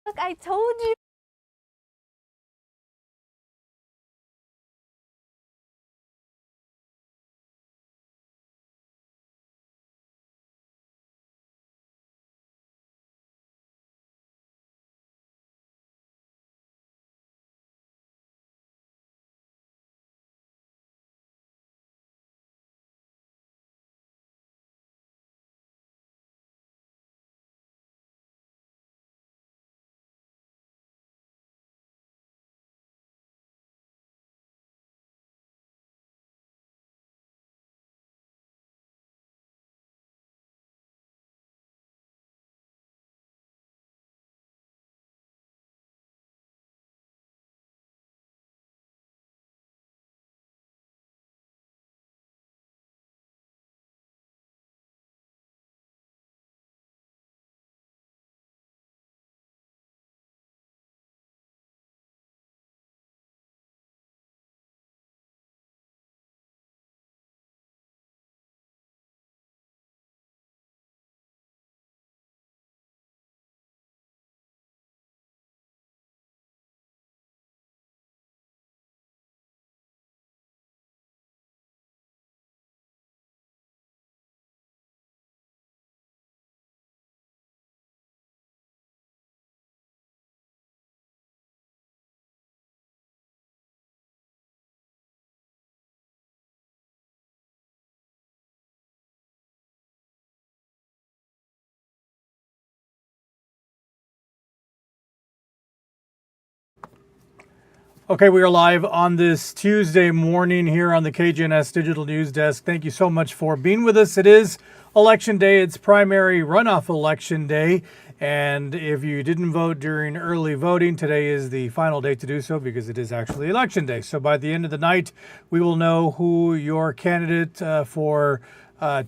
Look, I told you. Okay, we are live on this Tuesday morning here on the KGNS Digital News Desk. Thank you so much for being with us. It is Election Day. It's primary runoff election day. And if you didn't vote during early voting, today is the final day to do so because it is actually Election Day. So by the end of the night, we will know who your candidate for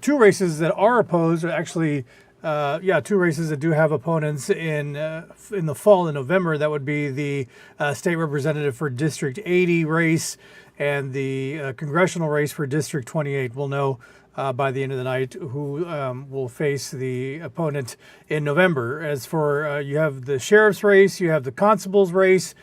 two races that are opposed, or actually two races that do have opponents in the fall in November. That would be the state representative for District 80 race and the congressional race for District 28. We'll know by the end of the night who will face the opponent in November. As for you have the sheriff's race, you have the constable's race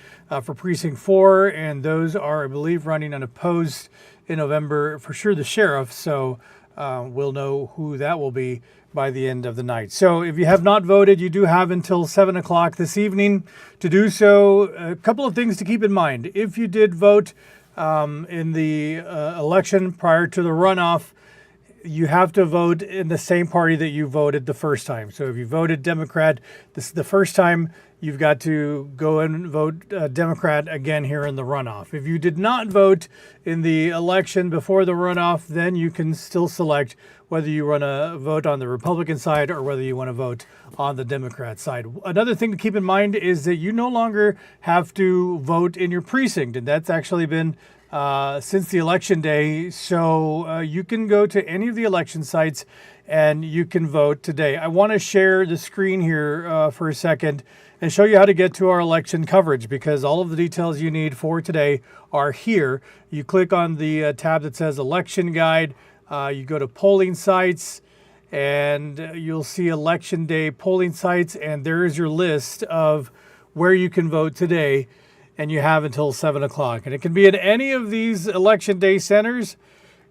for Precinct 4, and those are, I believe, running unopposed in November. For sure, the sheriff. So we'll know who that will be by the end of the night. So if you have not voted, you do have until 7 o'clock this evening to do so. A couple of things to keep in mind. If you did vote in the election prior to the runoff, you have to vote in the same party that you voted the first time. So if you voted Democrat this is the first time, you've got to go and vote Democrat again here in the runoff. If you did not vote in the election before the runoff, then you can still select whether you want to vote on the Republican side or whether you want to vote on the Democrat side. Another thing to keep in mind is that you no longer have to vote in your precinct, and that's actually been since the election day. So you can go to any of the election sites and you can vote today. I want to share the screen here for a second and show you how to get to our election coverage, because all of the details you need for today are here. You click on the tab that says Election Guide. You go to polling sites and you'll see election day polling sites, and there is your list of where you can vote today, and you have until 7 o'clock. And it can be at any of these election day centers.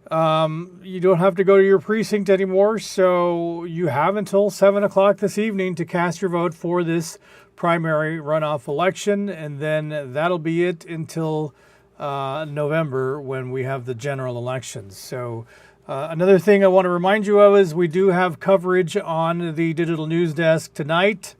You don't have to go to your precinct anymore, so you have until 7 o'clock this evening to cast your vote for this primary runoff election, and then that'll be it until November when we have the general elections. So another thing I want to remind you of is we do have coverage on the Digital News Desk tonight.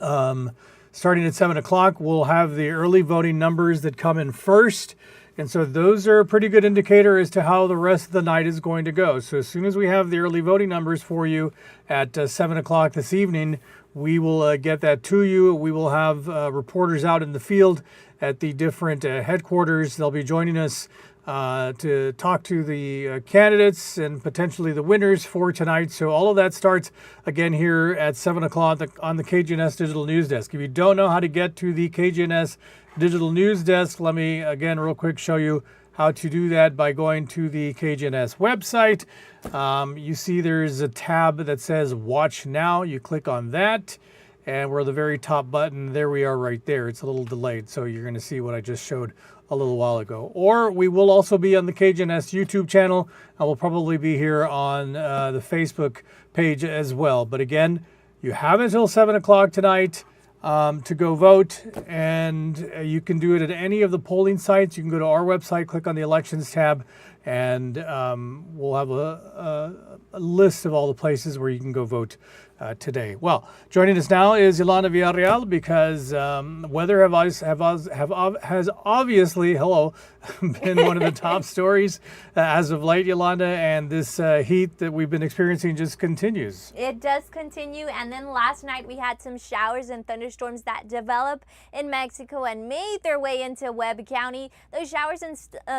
Starting at 7 o'clock, we'll have the early voting numbers that come in first. And so those are a pretty good indicator as to how the rest of the night is going to go. So as soon as we have the early voting numbers for you at 7 o'clock this evening, we will get that to you. We will have reporters out in the field at the different headquarters. They'll be joining us to talk to the candidates and potentially the winners for tonight. So all of that starts again here at 7 o'clock on the KGNS Digital News Desk. If you don't know how to get to the KGNS Digital News Desk, let me again real quick show you how to do that by going to the KGNS website. You see there's a tab that says Watch Now. You click on that, and we're the very top button. There we are right there. It's a little delayed, so you're going to see what I just showed a little while ago. Or we will also be on the KGNS YouTube channel. I will probably be here on the Facebook page as well. But again, you have until 7 o'clock tonight to go vote, and you can do it at any of the polling sites. You can go to our website, click on the elections tab, and we'll have a list of all the places where you can go vote today. Well, joining us now is Yolanda Villarreal, because weather has obviously, been one of the top stories as of late, Yolanda, and this heat that we've been experiencing just continues. It does continue, and then last night we had some showers and thunderstorms that developed in Mexico and made their way into Webb County. Those showers and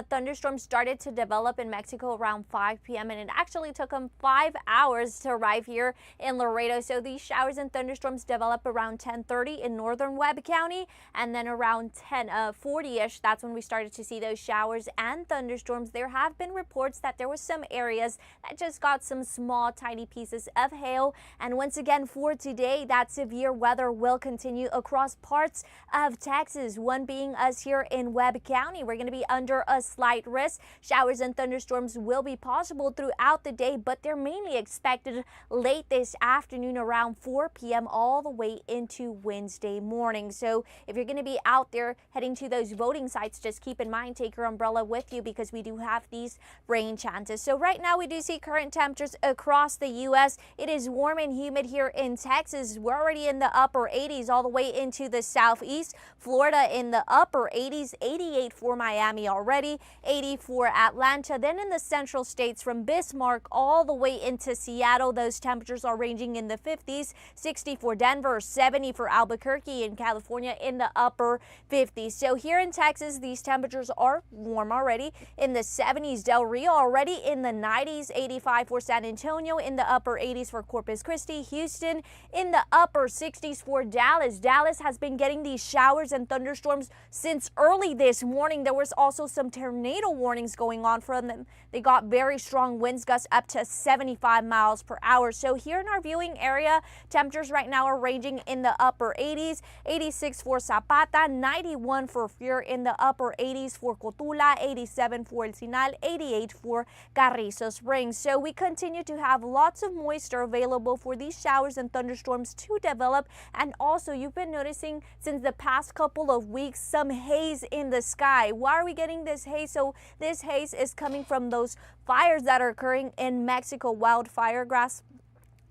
thunderstorms started to develop in Mexico around 5 p.m. and it actually took them 5 hours to arrive here in Laredo. So these showers and thunderstorms develop around 10:30 in northern Webb County, and then around 10:40ish, that's when we started to see those showers and thunderstorms. There have been reports that there was some areas that just got some small tiny pieces of hail, and once again for today, that severe weather will continue across parts of Texas, one being us here in Webb County. We're going to be under a slight risk. Showers and thunderstorms will be possible throughout the day, but they're mainly expected late this afternoon around 4 p.m. all the way into Wednesday morning. So if you're going to be out there heading to those voting sites, just keep in mind, take your umbrella with you, because we do have these rain chances. So right now we do see current temperatures across the U.S. It is warm and humid here in Texas. We're already in the upper 80s all the way into the southeast. Florida in the upper 80s, 88 for Miami already, 80 for Atlanta. Then in the central states from Bismarck all the way into Seattle, those temperatures are ranging in the 50s, 60 for Denver, 70 for Albuquerque, in California in the upper 50s. So here in Texas, these temperatures are warm already in the 70s. Del Rio already in the 90s, 85 for San Antonio, in the upper 80s for Corpus Christi, Houston in the upper 60s for Dallas. Dallas has been getting these showers and thunderstorms since early this morning. There was also some tornado warnings going on from them. They got very strong winds, gusts up to 75 miles per hour. So here in our viewing area, temperatures right now are ranging in the upper 80s, 86 for Zapata, 91 for Fier, in the upper 80s for Cotula, 87 for El Sinal, 88 for Carrizo Springs. So we continue to have lots of moisture available for these showers and thunderstorms to develop. And also, you've been noticing since the past couple of weeks some haze in the sky. Why are we getting this haze? So this haze is coming from those fires that are occurring in Mexico, wildfire grass,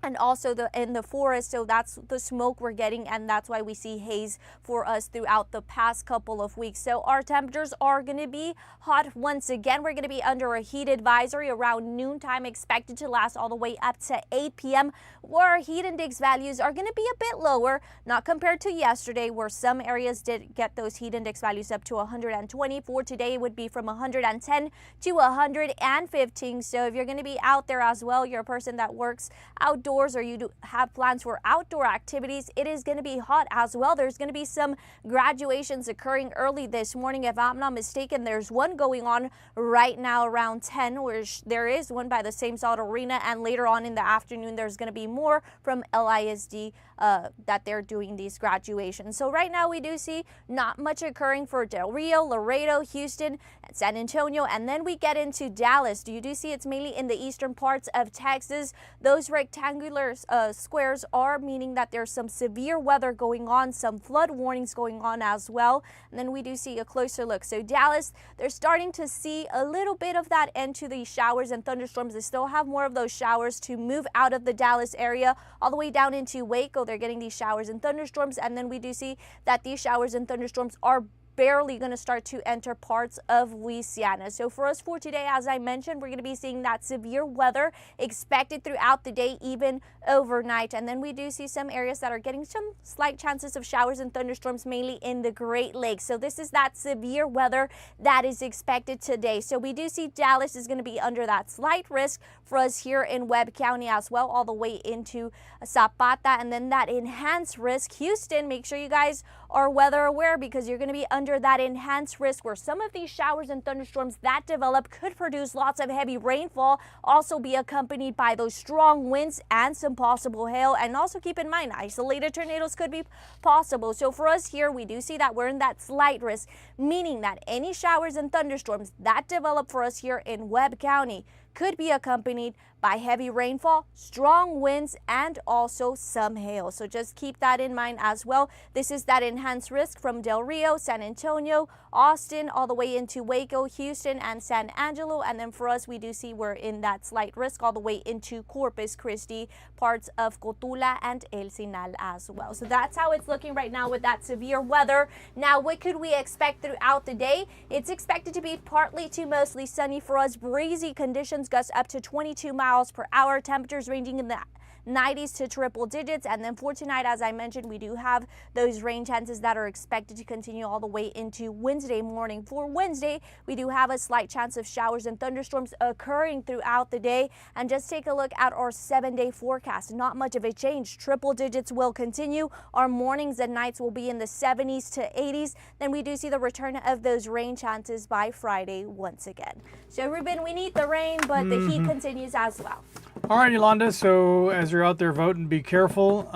and also in the forest. So that's the smoke we're getting, and that's why we see haze for us throughout the past couple of weeks. So our temperatures are going to be hot once again. We're going to be under a heat advisory around noontime, expected to last all the way up to 8 p.m. where our heat index values are going to be a bit lower, not compared to yesterday, where some areas did get those heat index values up to 120. For today, it would be from 110 to 115. So if you're going to be out there as well, you're a person that works outdoors, or you do have plans for outdoor activities, it is going to be hot as well. There's going to be some graduations occurring early this morning. If I'm not mistaken, there's one going on right now around 10, where there is one by the same Salt Arena, and later on in the afternoon there's going to be more from LISD that they're doing these graduations. So right now we do see not much occurring for Del Rio, Laredo, Houston, and San Antonio, and then we get into Dallas. You do see it's mainly in the eastern parts of Texas. Those rectangular squares are meaning that there's some severe weather going on, some flood warnings going on as well. And then we do see a closer look. So Dallas, they're starting to see a little bit of that end to the showers and thunderstorms. They still have more of those showers to move out of the Dallas area all the way down into Waco. They're getting these showers and thunderstorms, and then we do see that these showers and thunderstorms are barely going to start to enter parts of Louisiana. So for us for today, as I mentioned, we're going to be seeing that severe weather expected throughout the day, even overnight. And then we do see some areas that are getting some slight chances of showers and thunderstorms, mainly in the Great Lakes. So this is that severe weather that is expected today. So we do see Dallas is going to be under that slight risk for us here in Webb County as well, all the way into Zapata. And then that enhanced risk, Houston, make sure you guys are weather aware, because you're going to be under under that enhanced risk where some of these showers and thunderstorms that develop could produce lots of heavy rainfall, also be accompanied by those strong winds and some possible hail. And also keep in mind, isolated tornadoes could be possible. So for us here, we do see that we're in that slight risk, meaning that any showers and thunderstorms that develop for us here in Webb County could be accompanied by heavy rainfall, strong winds, and also some hail. So just keep that in mind as well. This is that enhanced risk from Del Rio, San Antonio, Austin, all the way into Waco, Houston, and San Angelo. And then for us, we do see we're in that slight risk all the way into Corpus Christi, parts of Cotula and El Sinal as well. So that's how it's looking right now with that severe weather. Now, what could we expect throughout the day? It's expected to be partly to mostly sunny for us, breezy conditions, gusts up to 22 miles per hour, temperatures ranging in the 90s to triple digits. And then for tonight, as I mentioned, we do have those rain chances that are expected to continue all the way into Wednesday morning. For Wednesday, we do have a slight chance of showers and thunderstorms occurring throughout the day. And just take a look at our 7-day forecast. Not much of a change. Triple digits will continue. Our mornings and nights will be in the 70s to 80s. Then we do see the return of those rain chances by Friday once again. So Ruben, we need the rain, but the heat continues as well. All right, Yolanda. So as you're out there voting, be careful.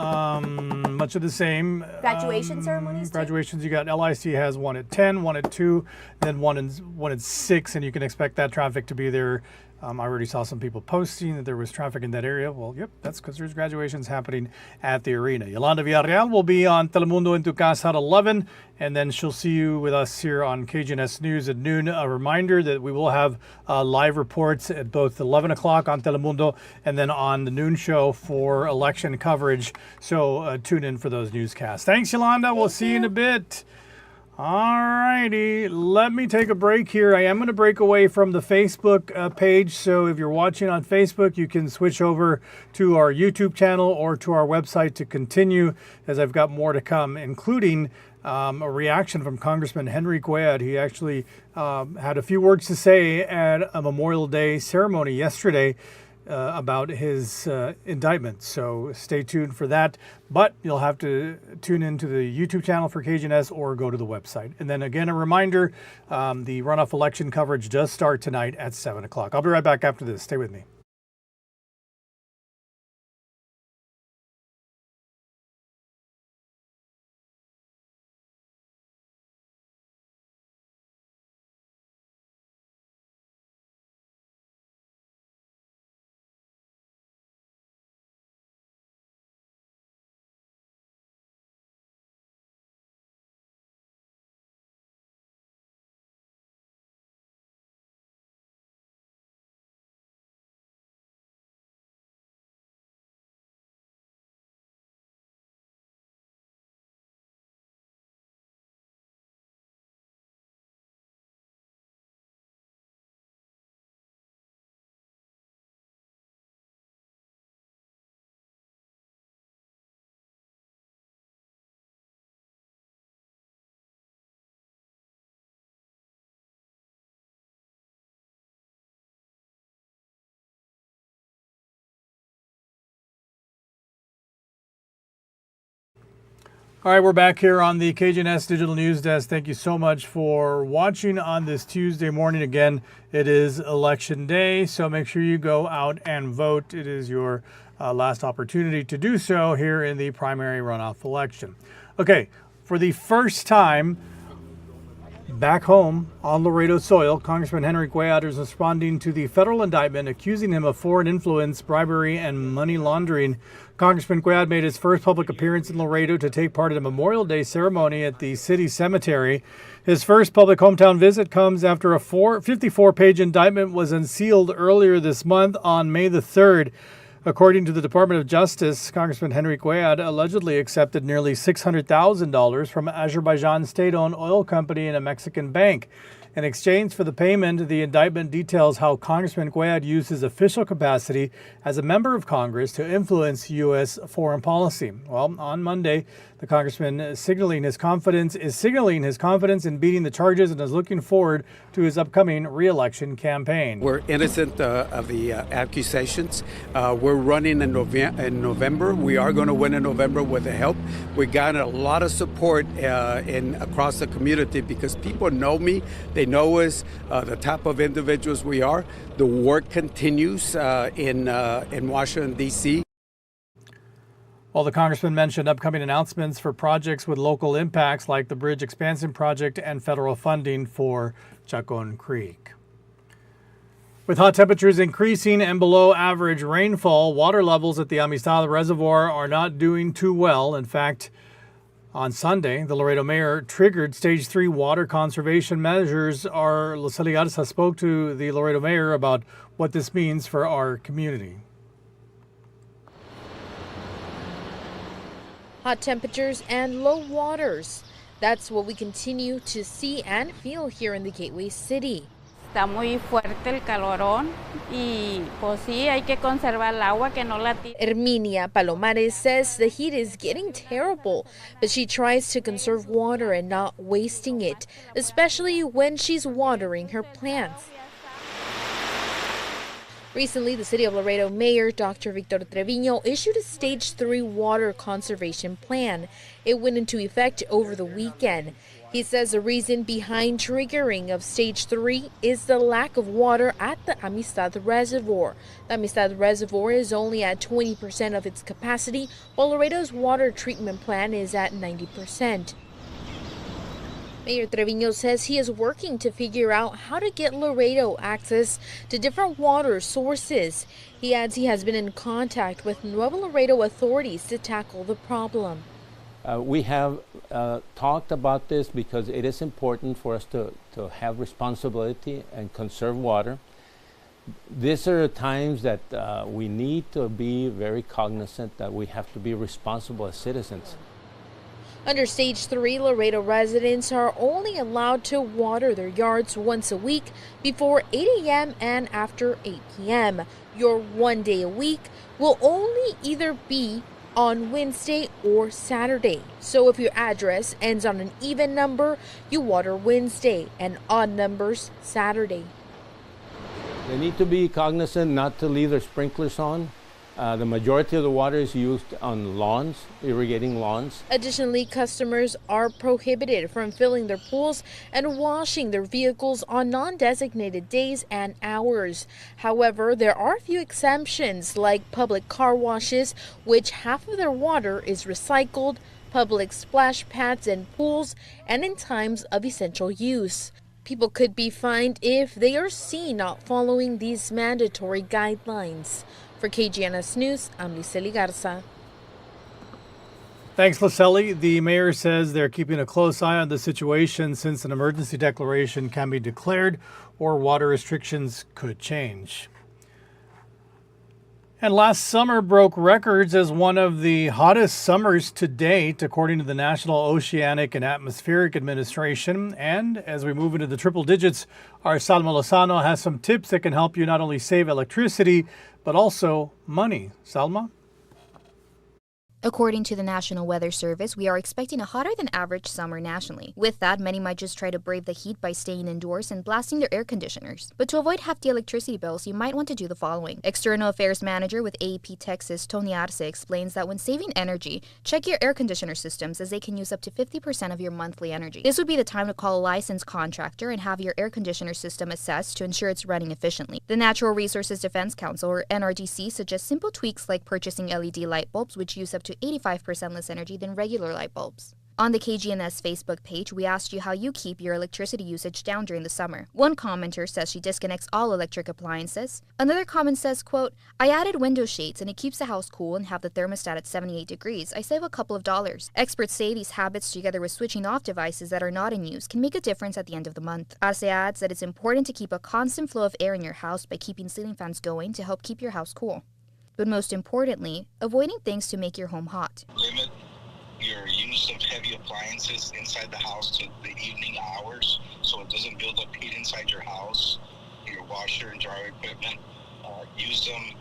Much of the same. Graduation ceremonies too? Graduations, you got LIC has one at 10, one at 2, then one at 6, and you can expect that traffic to be there. I already saw some people posting that there was traffic in that area. Well, yep, that's because there's graduations happening at the arena. Yolanda Villarreal will be on Telemundo en tu Casa at 11, and then she'll see you with us here on KGNS News at noon. A reminder that we will have live reports at both 11 o'clock on Telemundo and then on the noon show for election coverage. So tune in for those newscasts. Thanks, Yolanda. We'll see you in a bit. All righty, let me take a break here. I am going to break away from the Facebook page. So if you're watching on Facebook, you can switch over to our YouTube channel or to our website to continue, as I've got more to come, including a reaction from Congressman Henry Cuellar. He actually had a few words to say at a Memorial Day ceremony yesterday about his indictment. So stay tuned for that. But you'll have to tune into the YouTube channel for KGNS or go to the website. And then again, a reminder, the runoff election coverage does start tonight at 7 o'clock. I'll be right back after this. Stay with me. All right, we're back here on the KGNS Digital News Desk. Thank you so much for watching on this Tuesday morning. Again, it is Election Day, so make sure you go out and vote. It is your last opportunity to do so here in the primary runoff election. Okay, for the first time back home on Laredo soil, Congressman Henry Cuellar is responding to the federal indictment accusing him of foreign influence, bribery, and money laundering. Congressman Cuellar made his first public appearance in Laredo to take part in a Memorial Day ceremony at the city cemetery. His first public hometown visit comes after a 54-page indictment was unsealed earlier this month on May the 3rd. According to the Department of Justice, Congressman Henry Cuellar allegedly accepted nearly $600,000 from Azerbaijan state-owned oil company and a Mexican bank. In exchange for the payment, the indictment details how Congressman Cuellar used his official capacity as a member of Congress to influence U.S. foreign policy. Well, on Monday, the congressman is signaling his confidence in beating the charges and is looking forward to his upcoming re-election campaign. We're innocent of the accusations. We're running in November. We are going to win in November with the help. We got a lot of support across the community because people know me. They know us, the type of individuals we are. The work continues in Washington, D.C. Well, the congressman mentioned upcoming announcements for projects with local impacts like the bridge expansion project and federal funding for Chacon Creek. With hot temperatures increasing and below average rainfall, water levels at the Amistad Reservoir are not doing too well. In fact, on Sunday, the Laredo mayor triggered Stage 3 water conservation measures. Our Lucely Garza spoke to the Laredo mayor about what this means for our community. Hot temperatures and low waters. That's what we continue to see and feel here in the Gateway City. Está muy fuerte el calorón y pues sí, hay que conservar el agua que no la tire. Herminia Palomares says the heat is getting terrible, but she tries to conserve water and not wasting it, especially when she's watering her plants. Recently, the City of Laredo Mayor Dr. Victor Treviño issued a Stage 3 water conservation plan. It went into effect over the weekend. He says the reason behind triggering of Stage 3 is the lack of water at the Amistad Reservoir. The Amistad Reservoir is only at 20% of its capacity, while Laredo's water treatment plant is at 90%. Mayor Treviño says he is working to figure out how to get Laredo access to different water sources. He adds he has been in contact with Nuevo Laredo authorities to tackle the problem. We have talked about this because it is important for us to have responsibility and conserve water. These are times that we need to be very cognizant that we have to be responsible as citizens. Under Stage 3, Laredo residents are only allowed to water their yards once a week before 8 a.m. and after 8 p.m. Your 1 day a week will only either be on Wednesday or Saturday. So if your address ends on an even number, you water Wednesday, and odd numbers Saturday. They need to be cognizant not to leave their sprinklers on. The majority of the water is used on lawns, irrigating lawns. Additionally, customers are prohibited from filling their pools and washing their vehicles on non-designated days and hours. However, there are a few exceptions, like public car washes, which half of their water is recycled, public splash pads and pools, and in times of essential use. People could be fined if they are seen not following these mandatory guidelines. For KGNS News, I'm Lucely Garza. Thanks, Lucely. The mayor says they're keeping a close eye on the situation since an emergency declaration can be declared or water restrictions could change. And last summer broke records as one of the hottest summers to date, according to the National Oceanic and Atmospheric Administration. And as we move into the triple digits, our Salma Lozano has some tips that can help you not only save electricity, but also money. Salma? According to the National Weather Service, we are expecting a hotter than average summer nationally. With that, many might just try to brave the heat by staying indoors and blasting their air conditioners. But to avoid hefty electricity bills, you might want to do the following. External Affairs Manager with AEP Texas, Tony Arce, explains that when saving energy, check your air conditioner systems as they can use up to 50% of your monthly energy. This would be the time to call a licensed contractor and have your air conditioner system assessed to ensure it's running efficiently. The Natural Resources Defense Council, or NRDC, suggests simple tweaks like purchasing LED light bulbs, which use up to 85% less energy than regular light bulbs. On the KGNS Facebook page, we asked you how you keep your electricity usage down during the summer. One commenter says she disconnects all electric appliances. Another comment says, quote, I added window shades and it keeps the house cool and have the thermostat at 78 degrees. I save a couple of dollars. Experts say these habits, together with switching off devices that are not in use, can make a difference at the end of the month. Arce adds that it's important to keep a constant flow of air in your house by keeping ceiling fans going to help keep your house cool. But most importantly, avoiding things to make your home hot. Limit your use use of heavy appliances inside the house to the evening hours, so it doesn't build up heat inside your house, your washer and dryer equipment. Use them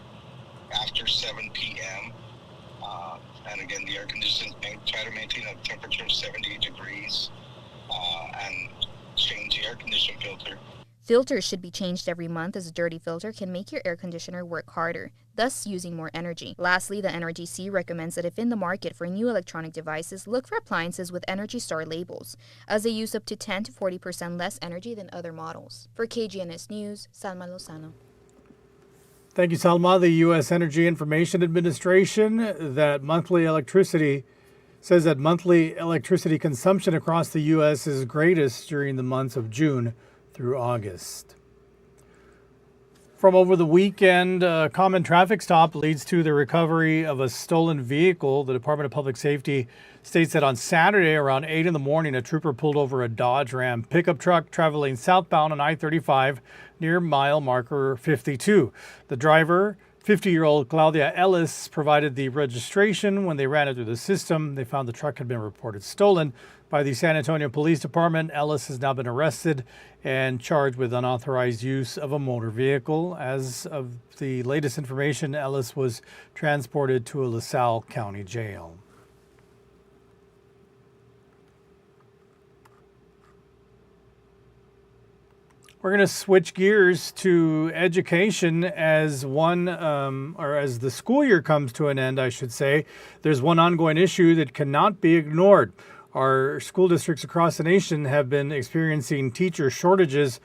after 7 p.m. And again, the air conditioning, try to maintain a temperature of 78 degrees and change the air conditioning filter. Filters should be changed every month, as a dirty filter can make your air conditioner work harder, thus using more energy. Lastly, the NRGC recommends that if in the market for new electronic devices, look for appliances with Energy Star labels, as they use up to 10 to 40% less energy than other models. For KGNS News, Salma Lozano. Thank you, Salma. The U.S. Energy Information Administration says that monthly electricity consumption across the U.S. is greatest during the months of June through August. From over the weekend, a common traffic stop leads to the recovery of a stolen vehicle. The Department of Public Safety states that on Saturday around 8 in the morning, a trooper pulled over a Dodge Ram pickup truck traveling southbound on I-35 near mile marker 52. The driver, 50-year-old Claudia Ellis, provided the registration. When they ran it through the system, they found the truck had been reported stolen by the San Antonio Police Department. Ellis has now been arrested and charged with unauthorized use of a motor vehicle. As of the latest information, Ellis was transported to a LaSalle County jail. We're going to switch gears to education as as the school year comes to an end, I should say. There's one ongoing issue that cannot be ignored. Our school districts across the nation have been experiencing teacher shortages.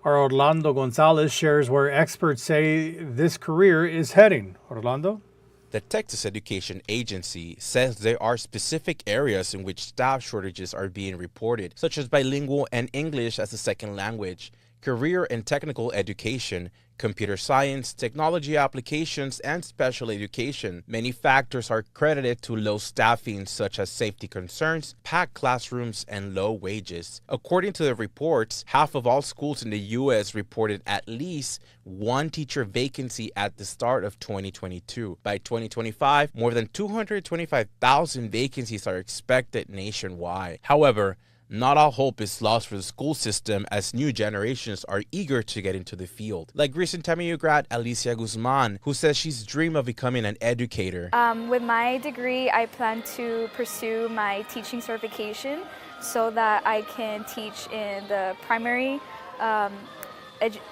Our Orlando Gonzalez shares where experts say this career is heading. Orlando? The Texas Education Agency says there are specific areas in which staff shortages are being reported, such as bilingual and English as a second language, career and technical education, computer science, technology applications, and special education. Many factors are credited to low staffing, such as safety concerns, packed classrooms, and low wages. According to the reports, half of all schools in the U.S. reported at least one teacher vacancy at the start of 2022. By 2025, more than 225,000 vacancies are expected nationwide. However, not all hope is lost for the school system, as new generations are eager to get into the field. Like recent TAMU grad Alicia Guzman, who says she's dreamed of becoming an educator. With my degree, I plan to pursue my teaching certification so that I can teach in the primary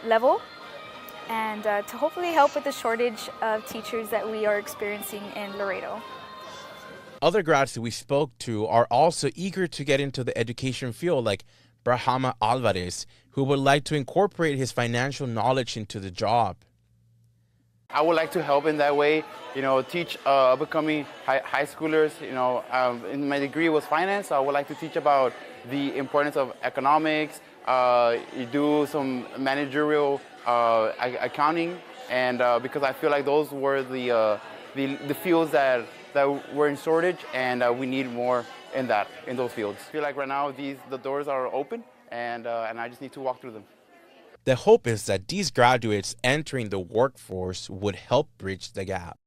level and to hopefully help with the shortage of teachers that we are experiencing in Laredo. Other grads that we spoke to are also eager to get into the education field, like Brahama Alvarez, who would like to incorporate his financial knowledge into the job. I would like to help in that way, teach upcoming high schoolers. In my degree was finance, so I would like to teach about the importance of economics, you do some managerial accounting, and because I feel like those were the fields that were in shortage, and we need more in those fields. I feel like right now the doors are open, and I just need to walk through them. The hope is that these graduates entering the workforce would help bridge the gap.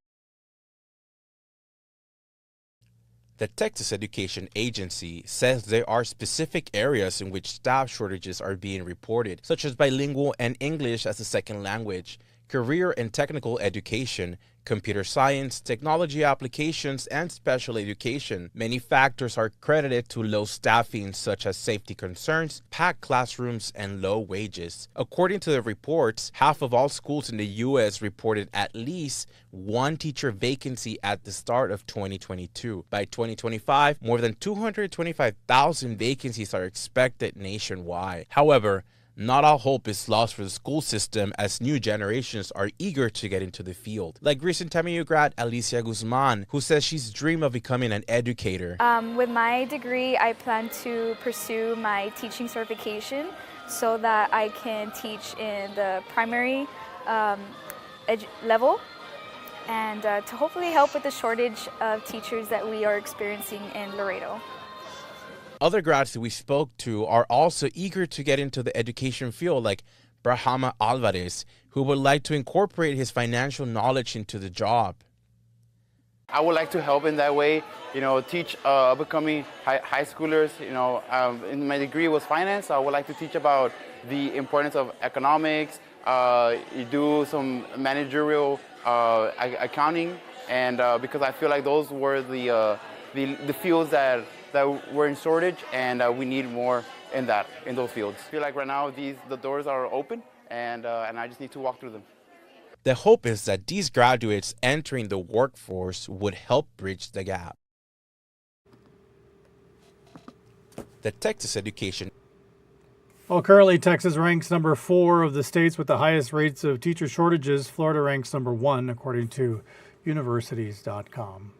The Texas Education Agency says there are specific areas in which staff shortages are being reported, such as bilingual and English as a second language, career and technical education, computer science, technology applications, and special education. Many factors are credited to low staffing, such as safety concerns, packed classrooms, and low wages. According to the reports, half of all schools in the U.S. reported at least one teacher vacancy at the start of 2022. By 2025, more than 225,000 vacancies are expected nationwide. However, not all hope is lost for the school system, as new generations are eager to get into the field. Like recent TAMU grad Alicia Guzman, who says she's dreamed of becoming an educator. With my degree, I plan to pursue my teaching certification so that I can teach in the primary level and to hopefully help with the shortage of teachers that we are experiencing in Laredo. Other grads that we spoke to are also eager to get into the education field, like Brahama Alvarez, who would like to incorporate his financial knowledge into the job. I would like to help in that way, teach upcoming high schoolers, in my degree was finance, so I would like to teach about the importance of economics, do some managerial accounting, and because I feel like those were the fields that were in shortage, and we need more in those fields. I feel like right now the doors are open, and I just need to walk through them. The hope is that these graduates entering the workforce would help bridge the gap. The Texas Education. Well, currently Texas ranks number 4 of the states with the highest rates of teacher shortages. Florida ranks number 1, according to universities.com.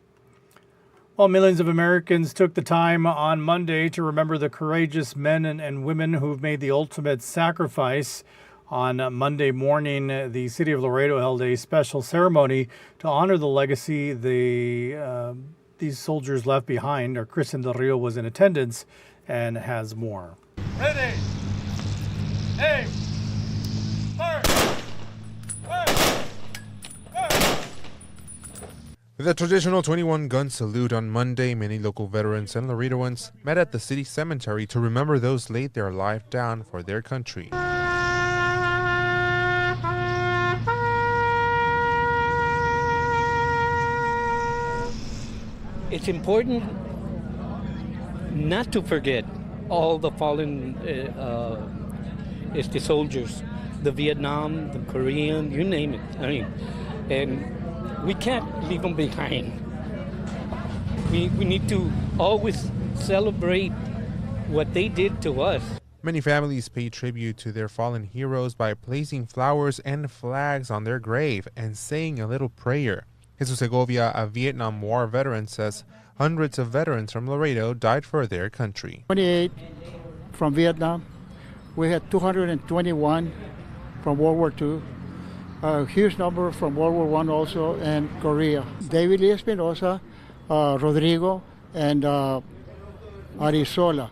Well, millions of Americans took the time on Monday to remember the courageous men and women who've made the ultimate sacrifice. On Monday morning, the city of Laredo held a special ceremony to honor the legacy these soldiers left behind. Our Kristen Del Rio was in attendance and has more. Ready, aim, fire. With a traditional 21-gun salute on Monday, many local veterans and Laredoans met at the city cemetery to remember those laid their life down for their country. It's important not to forget all the fallen soldiers, the Vietnam, the Korean, you name it. And we can't leave them behind. We need to always celebrate what they did to us. Many families pay tribute to their fallen heroes by placing flowers and flags on their grave and saying a little prayer. Jesus Segovia, a Vietnam War veteran, says hundreds of veterans from Laredo died for their country. 28 from Vietnam. We had 221 from World War II. A huge number from World War I also, and Korea. David Lee Espinosa, Rodrigo, and Arizola.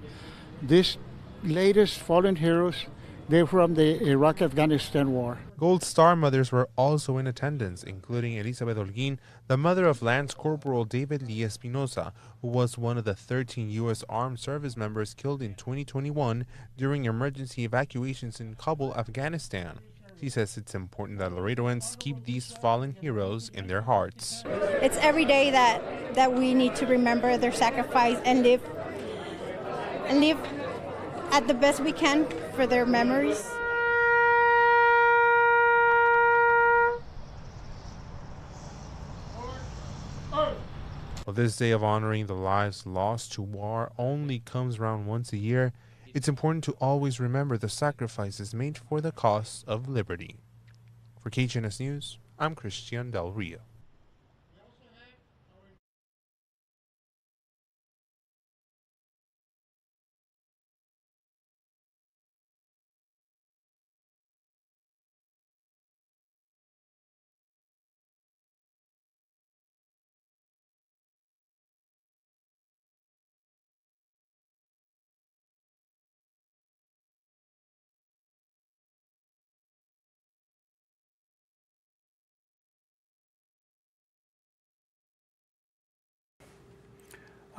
These latest fallen heroes, they're from the Iraq-Afghanistan war. Gold Star mothers were also in attendance, including Elizabeth Holguin, the mother of Lance Corporal David Lee Espinosa, who was one of the 13 U.S. Armed Service members killed in 2021 during emergency evacuations in Kabul, Afghanistan. She says it's important that Laredoans keep these fallen heroes in their hearts. It's every day that we need to remember their sacrifice and live at the best we can for their memories. While this day of honoring the lives lost to war only comes around once a year, it's important to always remember the sacrifices made for the cause of liberty. For KGNS News, I'm Christian Del Rio.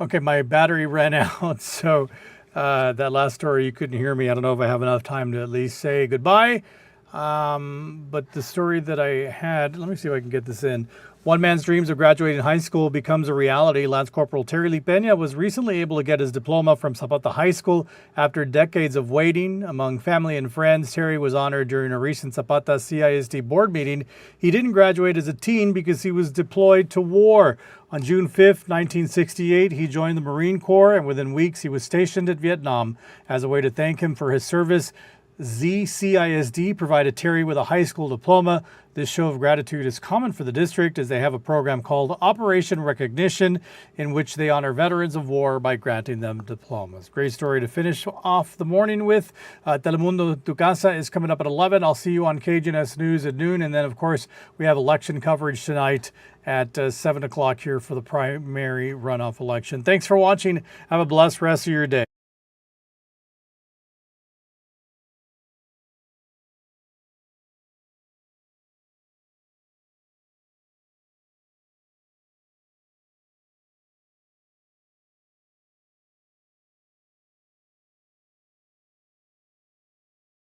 Okay, my battery ran out, so that last story you couldn't hear me. I don't know if I have enough time to at least say goodbye. But the story that I had, let me see if I can get this in. One man's dreams of graduating high school becomes a reality. Lance Corporal Terry Lee Peña was recently able to get his diploma from Zapata High School after decades of waiting. Among family and friends, Terry was honored during a recent Zapata CISD board meeting. He didn't graduate as a teen because he was deployed to war. On June 5th, 1968, he joined the Marine Corps, and within weeks he was stationed at Vietnam. As a way to thank him for his service, ZCISD provided Terry with a high school diploma. This show of gratitude is common for the district as they have a program called Operation Recognition, in which they honor veterans of war by granting them diplomas. Great story to finish off the morning with. Telemundo Tu Casa is coming up at 11. I'll see you on KGNS News at noon. And then, of course, we have election coverage tonight at 7 o'clock here for the primary runoff election. Thanks for watching. Have a blessed rest of your day.